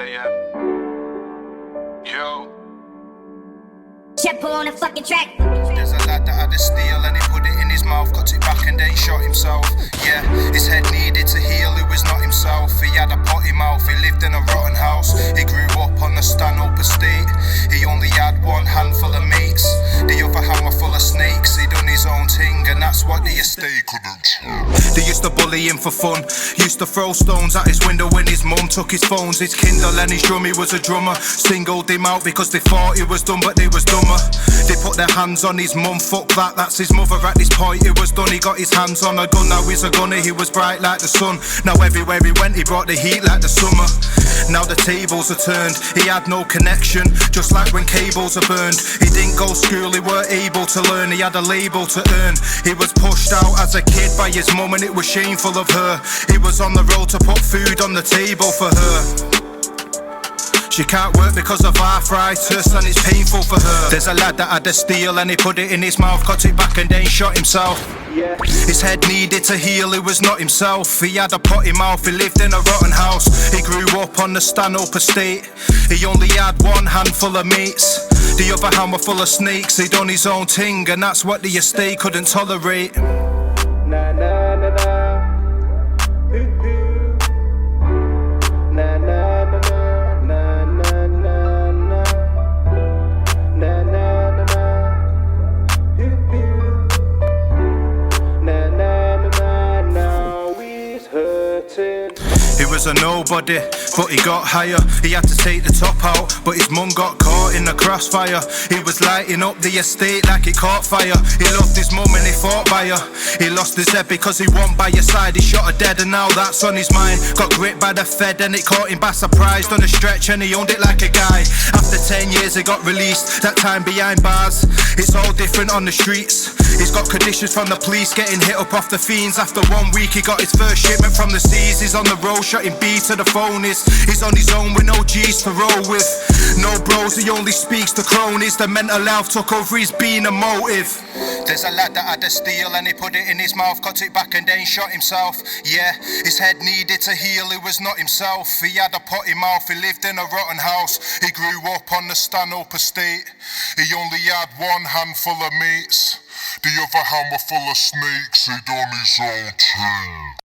Yeah. Yo. Chipper on the fucking track. There's a lad that had a steel and he put it in his mouth, cut it back and then shot himself. Yeah, his head needed to heal, it was not himself. He had a potty mouth, he lived in a rotten house. He grew up on the Stanhope estate. He only had one handful of mates, the other hand were full of snakes. He done his own thing and that's what the estate couldn't. They used to bully him for fun, used to throw stones at his window when his mum took his phones, his Kindle and his drum. He was a drummer, singled him out because they thought he was dumb but they was dumber. They put their hands on his mum, fuck that, that's his mother. At this point it was done, he got his hands on a gun. Now he's a gunner, he was bright like the sun. Now everywhere he went he brought the heat like the summer. Now the tables are turned, he had no connection, just like when cables are burned. He didn't go school, he weren't able to learn, he had a label to earn. He was pushed out as a kid by his mum and it was shameful of her. He was on the road to put food on the table for her. She can't work because of arthritis and it's painful for her. There's a lad that had a steel and he put it in his mouth, cut it back and then shot himself. Yeah. His head needed to heal, it was not himself. He had a potty mouth, he lived in a rotten house. He grew up on the Stanhope estate. He only had one handful of mates, the other hand were full of snakes. He done his own thing and that's what the estate couldn't tolerate. Nah, nah, nah, nah. Nah, nah, nah, nah. He was a nobody, but he got higher. He had to take the top out, but his mum got caught in the crossfire. He was lighting up the estate like it caught fire. He loved his mum and he fought by her. He lost his head because he wasn't by your side. He shot her dead and now that's on his mind. Got gripped by the Fed and it caught him by surprise. Done a stretch and he owned it like a guy. After 10 years he got released, that time behind bars. It's all different on the streets. He's got conditions from the police, getting hit up off the fiends. After 1 week he got his first shipment from the seas. He's on the road shutting B to the phonies. He's on his own with no G's to roll with. No bros, he only speaks to cronies. The mental health took over, he's been a motive. There's a lad that had a steel and he put it in his mouth, cut it back and then shot himself. Yeah, his head needed to heal, it was not himself. He had a potty mouth, he lived in a rotten house. He grew up on the Stanhope estate. He only had one handful of mates, the other hand were full of snakes. He done his own thing.